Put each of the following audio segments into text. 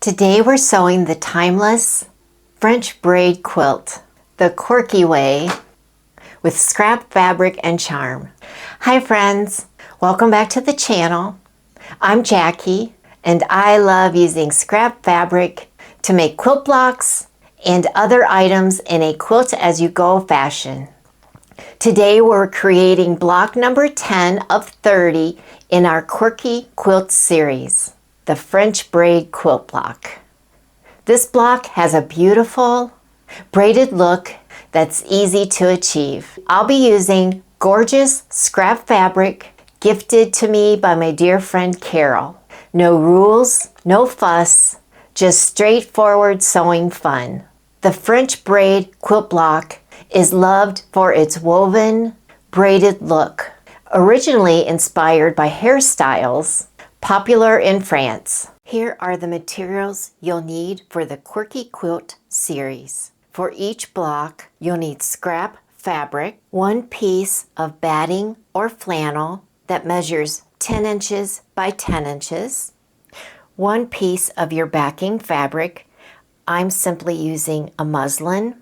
Today we're sewing the timeless French braid quilt, the quirky way, with scrap fabric and charm. Hi friends, welcome back to the channel. I'm Jackie and I love using scrap fabric to make quilt blocks and other items in a quilt as you go fashion. Today we're creating block number 10 of 30 in our quirky quilt series, the French braid quilt block. This block has a beautiful braided look that's easy to achieve. I'll be using gorgeous scrap fabric gifted to me by my dear friend Carol. No rules, no fuss, just straightforward sewing fun. The French braid quilt block is loved for its woven, braided look, originally inspired by hairstyles popular in France. Here are the materials you'll need for the Quirky Quilt series. For each block, you'll need scrap fabric, one piece of batting or flannel that measures 10 inches by 10 inches, one piece of your backing fabric. I'm simply using a muslin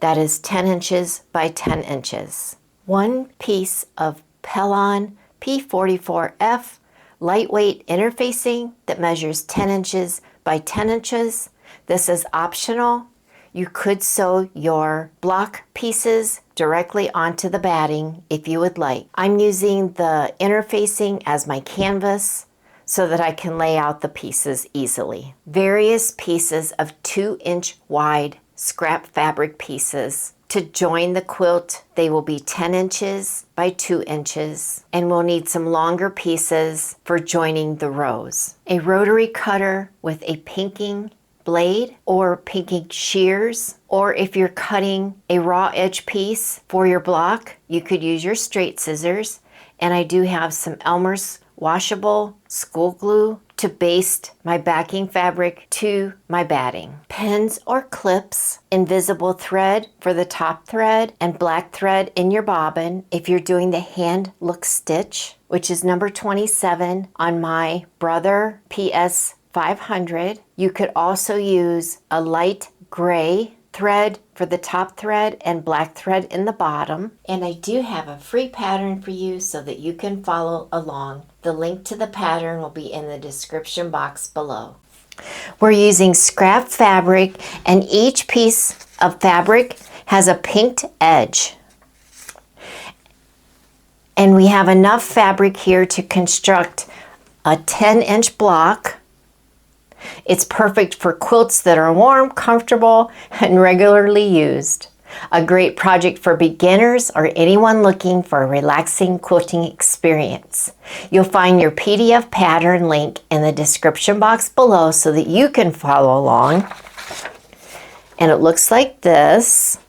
that is 10 inches by 10 inches. One piece of Pellon P44F lightweight interfacing that measures 10 inches by 10 inches. This is optional. You could sew your block pieces directly onto the batting if you would like. I'm using the interfacing as my canvas so that I can lay out the pieces easily. Various pieces of 2-inch wide scrap fabric pieces. To join the quilt, they will be 10 inches by 2 inches, and we'll need some longer pieces for joining the rows. A rotary cutter with a pinking blade or pinking shears, or if you're cutting a raw edge piece for your block, you could use your straight scissors. And I do have some Elmer's washable school glue to baste my backing fabric to my batting. Pins or clips, invisible thread for the top thread, and black thread in your bobbin if you're doing the hand look stitch, which is number 27 on my Brother PS 500. You could also use a light gray thread for the top thread and black thread in the bottom. And I do have a free pattern for you so that you can follow along. The link to the pattern will be in the description box below. We're using scrap fabric, and each piece of fabric has a pinked edge. And we have enough fabric here to construct a 10-inch block. It's perfect for quilts that are warm, comfortable, and regularly used. A great project for beginners or anyone looking for a relaxing quilting experience. You'll find your PDF pattern link in the description box below so that you can follow along. And it looks like this.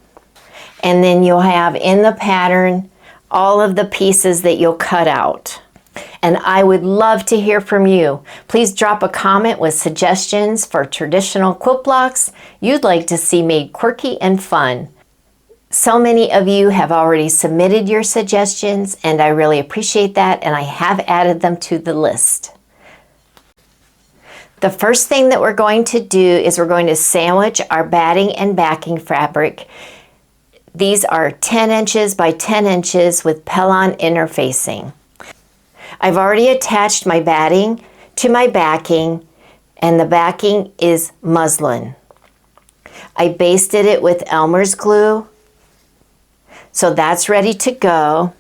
And then you'll have in the pattern all of the pieces that you'll cut out. And I would love to hear from you. Please drop a comment with suggestions for traditional quilt blocks you'd like to see made quirky and fun. So many of you have already submitted your suggestions, and I really appreciate that, and I have added them to the list. The first thing that we're going to do is we're going to sandwich our batting and backing fabric. These are 10 inches by 10 inches with Pellon interfacing. I've already attached my batting to my backing, and the backing is muslin. I basted it with Elmer's glue, so that's ready to go.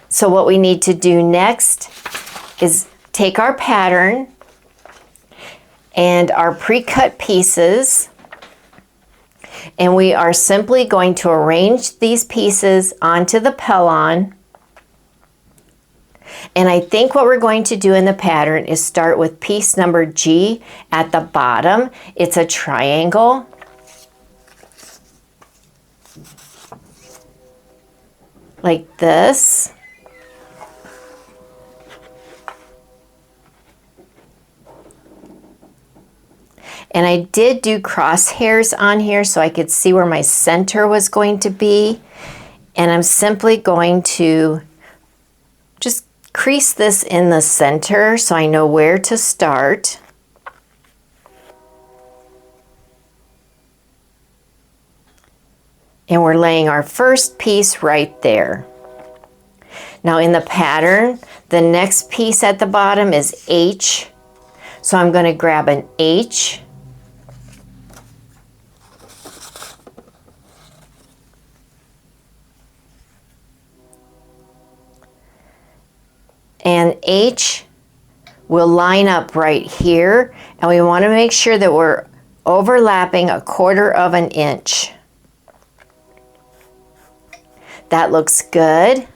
So what we need to do next is take our pattern and our pre-cut pieces, and we are simply going to arrange these pieces onto the Pellon. And I think what we're going to do in the pattern is start with piece number G at the bottom. It's a triangle. Like this. And I did do crosshairs on here so I could see where my center was going to be. And I'm simply going to just crease this in the center so I know where to start. And we're laying our first piece right there. Now in the pattern, the next piece at the bottom is H. So I'm going to grab an H. And H will line up right here. And we want to make sure that we're overlapping 1/4 of an inch. That looks good.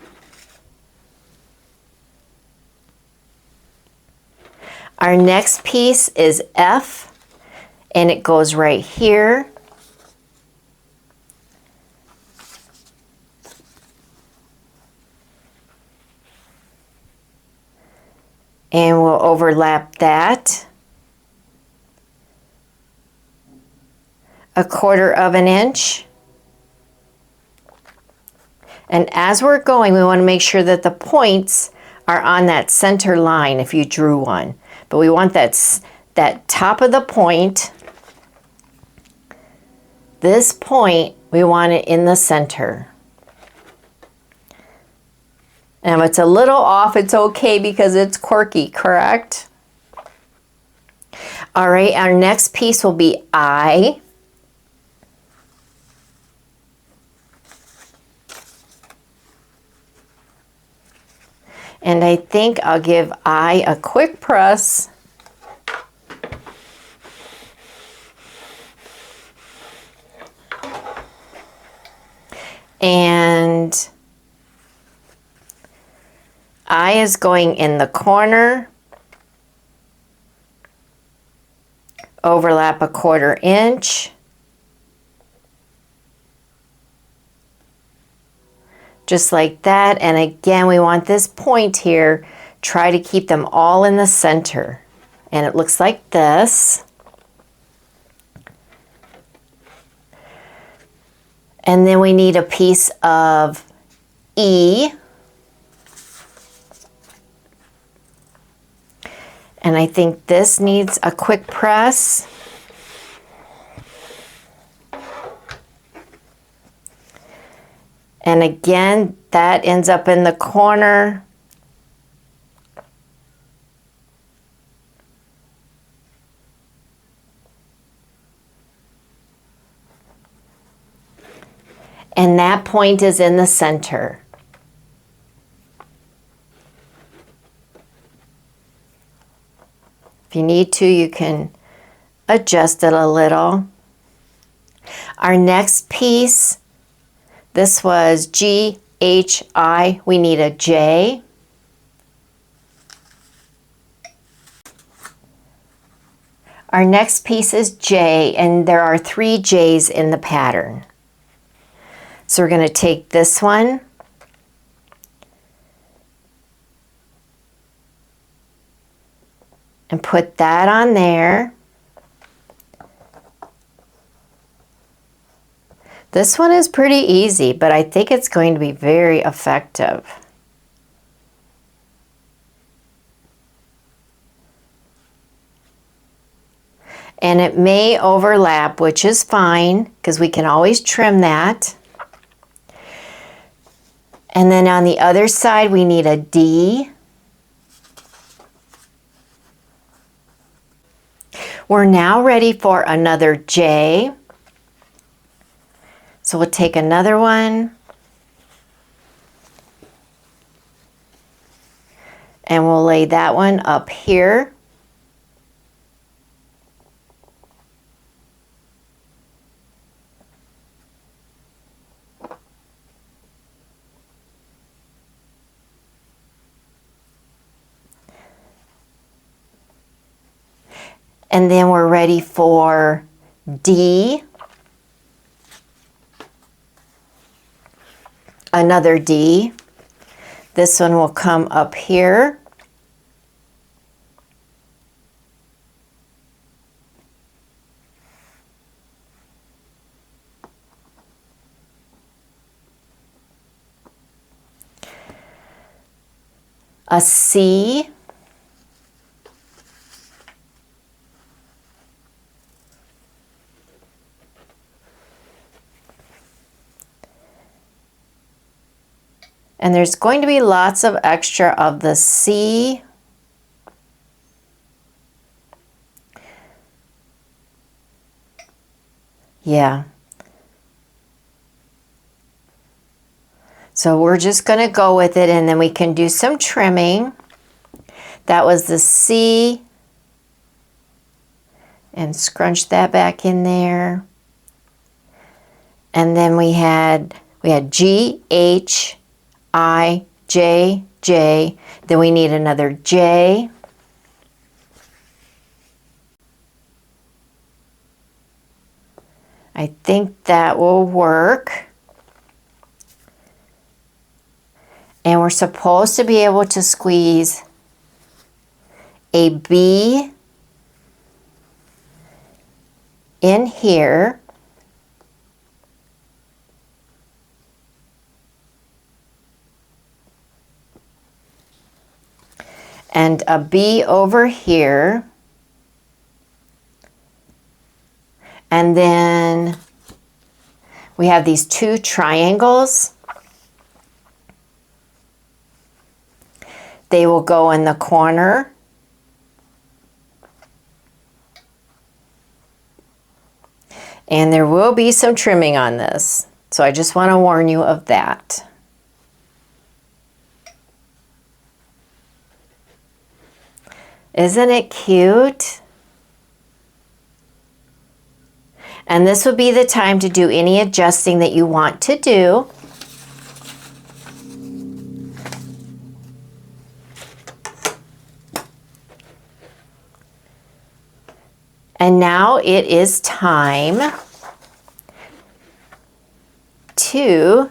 Our next piece is F, and it goes right here. And we'll overlap that 1/4 of an inch. And as we're going, we want to make sure that the points are on that center line if you drew one. But we want that top of the point, this point, we want it in the center. And if it's a little off, it's okay because it's quirky, correct? All right, our next piece will be I. And I think I'll give I a quick press. And I is going in the corner, overlap 1/4 inch. Just like that, and again we want this point here, try to keep them all in the center. And it looks like this. And then we need a piece of E. And I think this needs a quick press. And again, that ends up in the corner. And that point is in the center. If you need to, you can adjust it a little. Our next piece, this was G, H, I. We need a J. Our next piece is J, and there are 3 J's in the pattern. So we're going to take this one, and put that on there. This one is pretty easy, but I think it's going to be very effective. And it may overlap, which is fine, because we can always trim that. And then on the other side, we need a D. We're now ready for another J. So we'll take another one. And we'll lay that one up here. And then we're ready for D. Another D. This one will come up here. A C. And there's going to be lots of extra of the C. Yeah. So we're just going to go with it, and then we can do some trimming. That was the C. And scrunch that back in there. And then we had G, H, I, J, J. Then we need another J. I think that will work. And we're supposed to be able to squeeze a B in here. And a B over here. And then we have these two triangles. They will go in the corner. And there will be some trimming on this. So I just want to warn you of that. Isn't it cute? And this would be the time to do any adjusting that you want to do. And now it is time to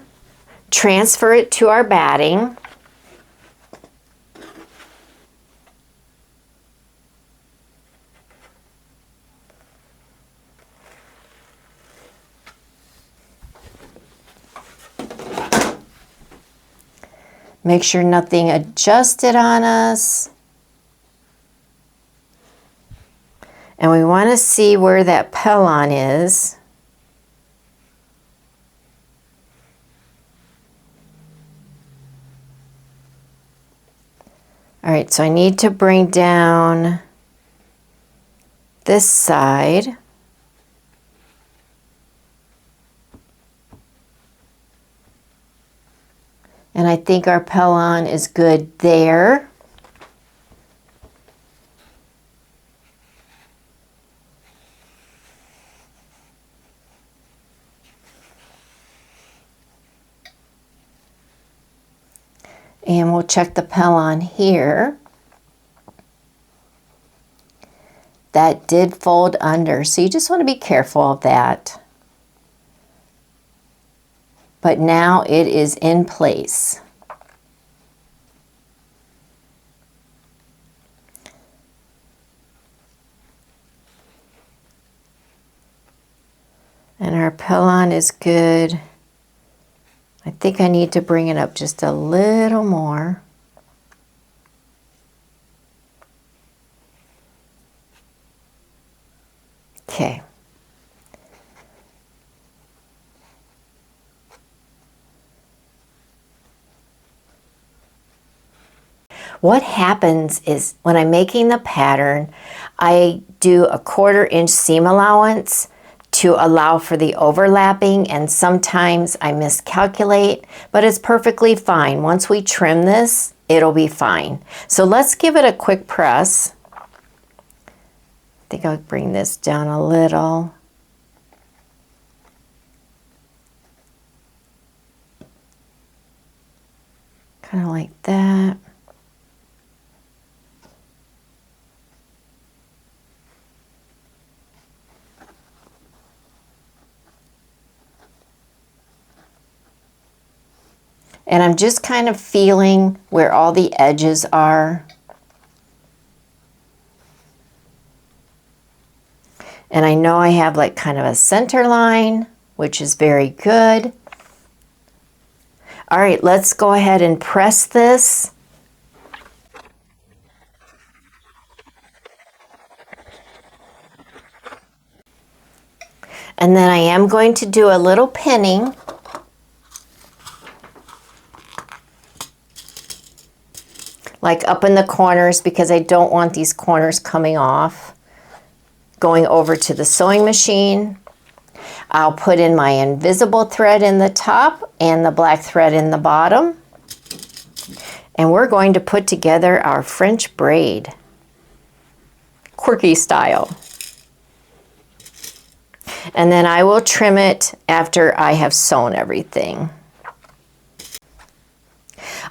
transfer it to our batting. Make sure nothing adjusted on us. And we want to see where that pellon is. All right, so I need to bring down this side. And I think our pellon is good there. And we'll check the pellon here. That did fold under, so you just want to be careful of that. But now it is in place. And our pellon is good. I think I need to bring it up just a little more. Okay. What happens is when I'm making the pattern, I do a 1/4 inch seam allowance to allow for the overlapping, and sometimes I miscalculate, but it's perfectly fine. Once we trim this, it'll be fine. So let's give it a quick press. I think I'll bring this down a little. Kind of like that. And I'm just kind of feeling where all the edges are. And I know I have like kind of a center line, which is very good. All right, let's go ahead and press this. And then I am going to do a little pinning. like up in the corners because I don't want these corners coming off. Going over to the sewing machine, I'll put in my invisible thread in the top and the black thread in the bottom. And we're going to put together our French braid, quirky style. And then I will trim it after I have sewn everything.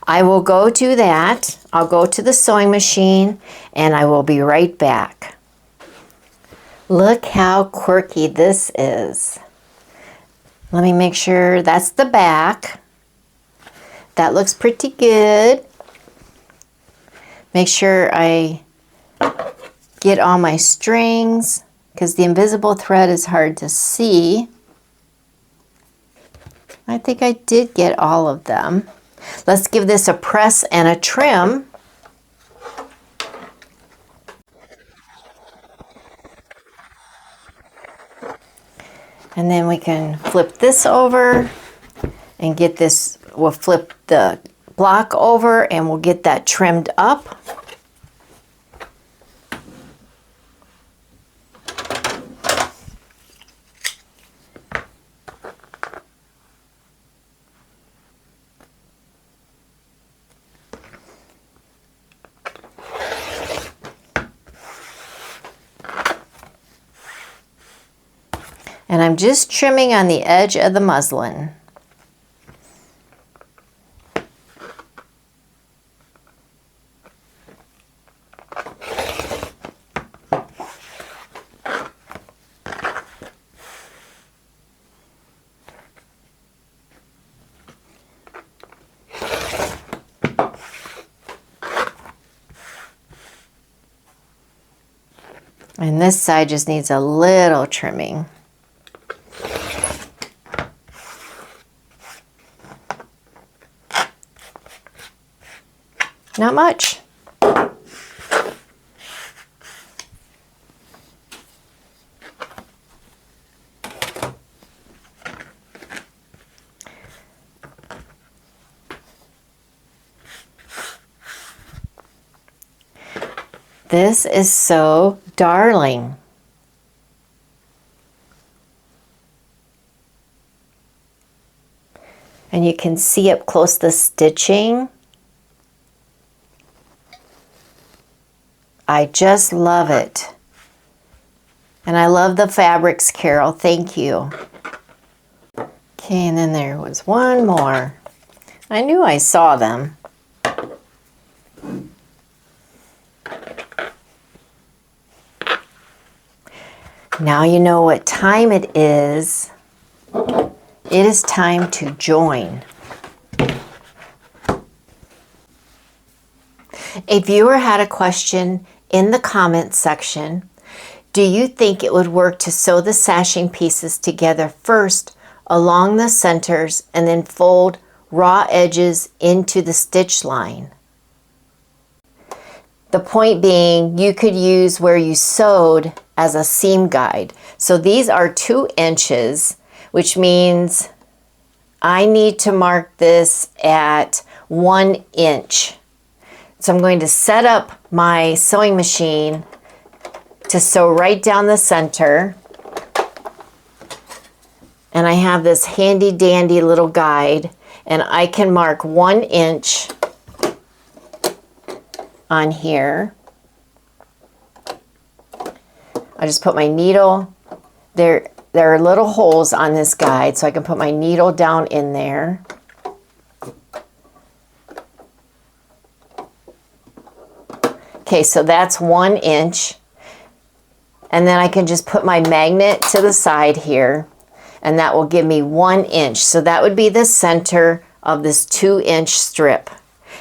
I will go do that. I'll go to the sewing machine and I will be right back. Look how quirky this is. Let me make sure that's the back. That looks pretty good. Make sure I get all my strings because the invisible thread is hard to see. I think I did get all of them. Let's give this a press and a trim. And then we can flip this over and get this, we'll flip the block over and we'll get that trimmed up. And I'm just trimming on the edge of the muslin. And this side just needs a little trimming. Not much. This is so darling. And you can see up close the stitching. I just love it. And I love the fabrics, Carol. Thank you. Okay, and then there was one more. I knew I saw them. Now you know what time it is. It is time to join. A viewer had a question in the comments section. Do you think it would work to sew the sashing pieces together first along the centers and then fold raw edges into the stitch line? The point being, you could use where you sewed as a seam guide. So these are 2 inches, which means I need to mark this at 1 inch. So I'm going to set up my sewing machine to sew right down the center. And I have this handy dandy little guide, and I can mark 1 inch on here. I just put my needle, there are little holes on this guide, so I can put my needle down in there. Okay, so that's 1 inch. And then I can just put my magnet to the side here, and that will give me 1 inch. So that would be the center of this 2 inch strip.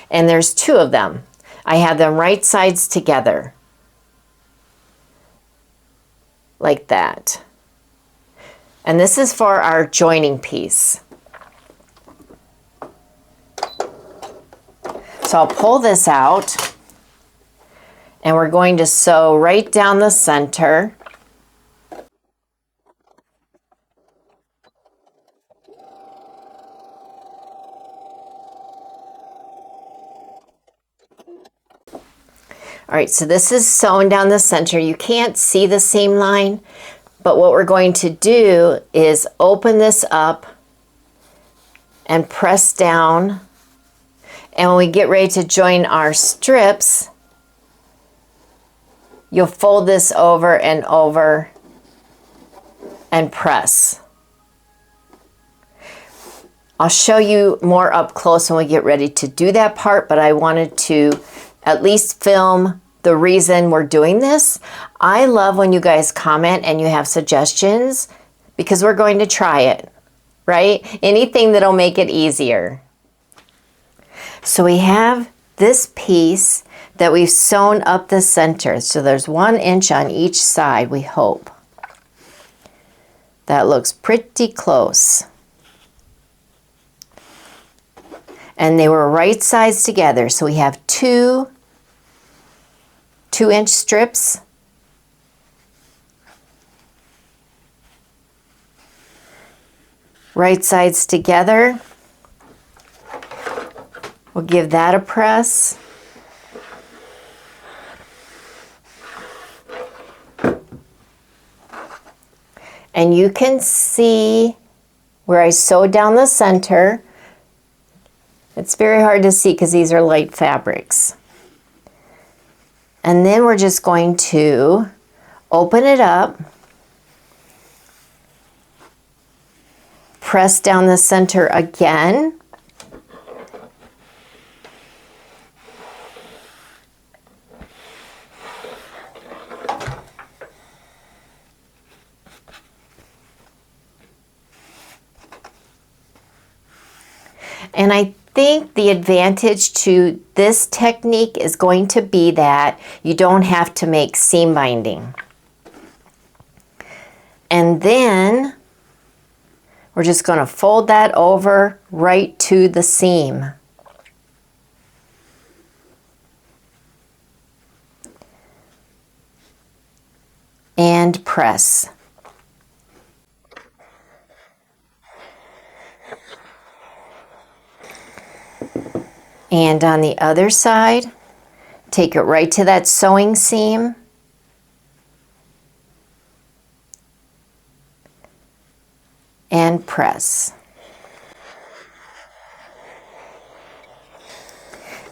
And there's 2 of them. I have them right sides together. Like that. And this is for our joining piece. So I'll pull this out. And we're going to sew right down the center. All right, so this is sewn down the center. You can't see the seam line, but what we're going to do is open this up and press down. And when we get ready to join our strips, you'll fold this over and press. I'll show you more up close when we get ready to do that part, but I wanted to at least film the reason we're doing this. I love when you guys comment and you have suggestions because we're going to try it, right? Anything that'll make it easier. So we have this piece that we've sewn up the center. So there's 1 inch on each side, we hope. That looks pretty close. And they were right sides together. So we have two 2-inch strips. Right sides together. We'll give that a press. And you can see where I sewed down the center. It's very hard to see because these are light fabrics. And then we're just going to open it up, press down the center again, and I think the advantage to this technique is going to be that you don't have to make seam binding. And then we're just going to fold that over right to the seam. And press. And on the other side, take it right to that sewing seam. And press.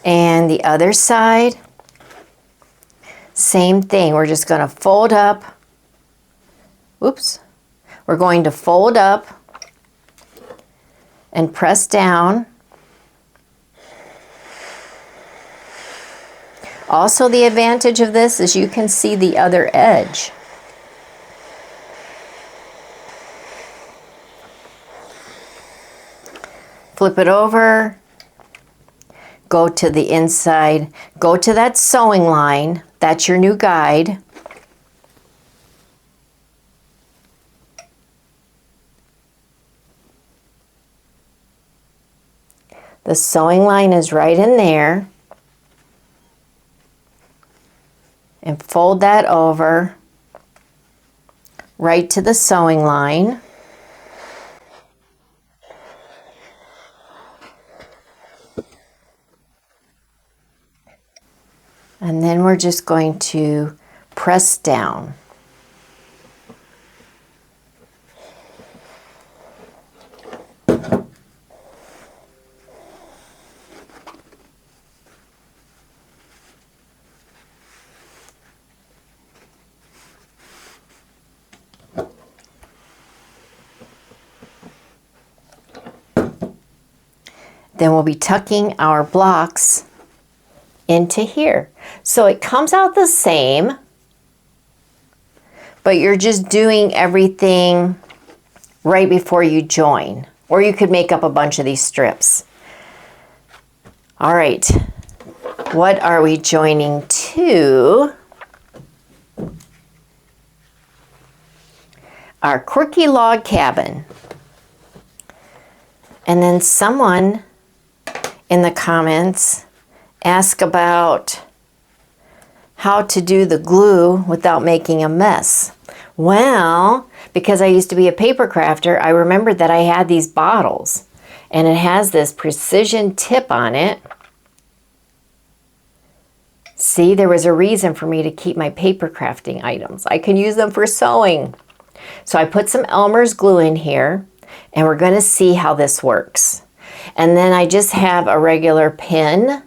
And the other side, same thing. We're just going to fold up. Oops. We're going to fold up and press down. Also, the advantage of this is you can see the other edge. Flip it over, go to the inside, go to that sewing line. That's your new guide. The sewing line is right in there. And fold that over right to the sewing line. And then we're just going to press down. Then we'll be tucking our blocks into here. So it comes out the same, but you're just doing everything right before you join. Or you could make up a bunch of these strips. All right, what are we joining to? Our quirky log cabin. And then someone in the comments ask about how to do the glue without making a mess. Well, because I used to be a paper crafter, I remembered that I had these bottles and it has this precision tip on it. See, there was a reason for me to keep my paper crafting items. I can use them for sewing. So I put some Elmer's glue in here, and we're going to see how this works. And then I just have a regular pin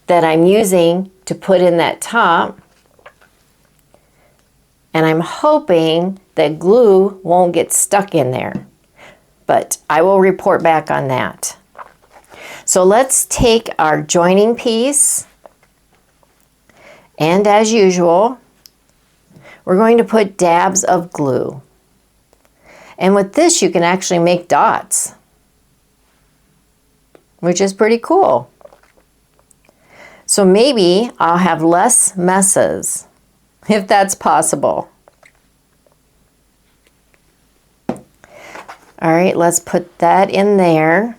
that I'm using to put in that top. And I'm hoping that glue won't get stuck in there. But I will report back on that. So let's take our joining piece, and as usual, we're going to put dabs of glue. And with this, you can actually make dots, which is pretty cool. So maybe I'll have less messes, if that's possible. All right, let's put that in there.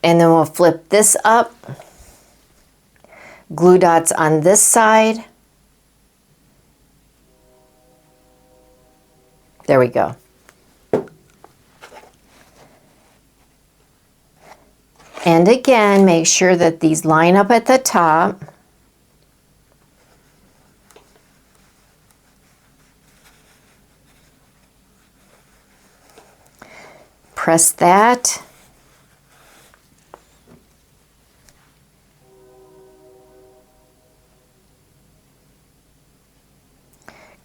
And then we'll flip this up. Glue dots on this side. There we go. And again, make sure that these line up at the top. Press that.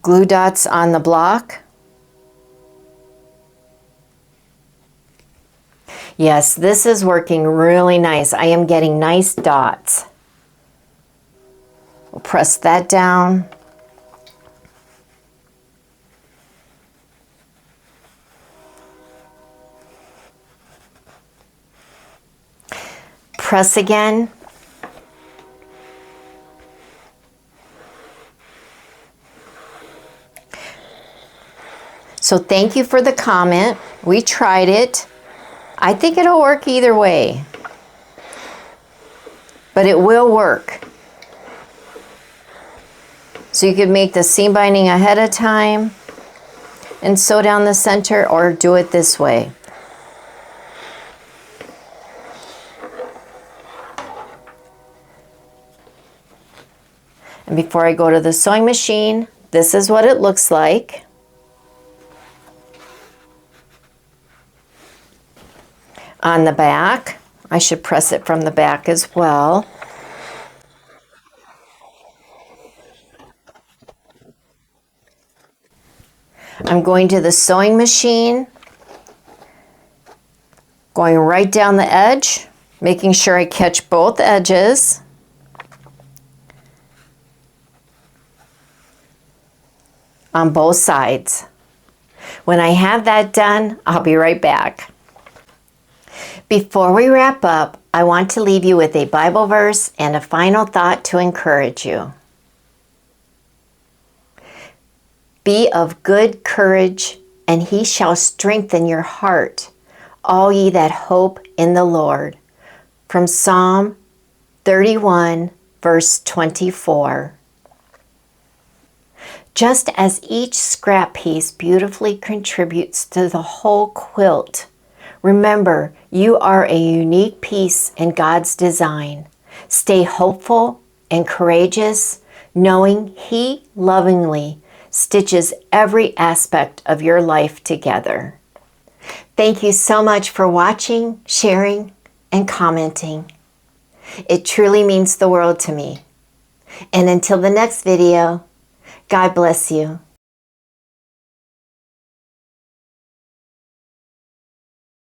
Glue dots on the block. Yes, this is working really nice. I am getting nice dots. We'll press that down. Press again. So thank you for the comment. We tried it. I think it'll work either way, but it will work. So you could make the seam binding ahead of time and sew down the center, or do it this way. And before I go to the sewing machine, this is what it looks like. On the back, I should press it from the back as well. I'm going to the sewing machine, going right down the edge, making sure I catch both edges. On both sides. When I have that done, I'll be right back. Before we wrap up, I want to leave you with a Bible verse and a final thought to encourage you. Be of good courage, and he shall strengthen your heart, all ye that hope in the Lord. From Psalm 31, verse 24. Just as each scrap piece beautifully contributes to the whole quilt, remember, you are a unique piece in God's design. Stay hopeful and courageous, knowing He lovingly stitches every aspect of your life together. Thank you so much for watching, sharing, and commenting. It truly means the world to me. And until the next video, God bless you.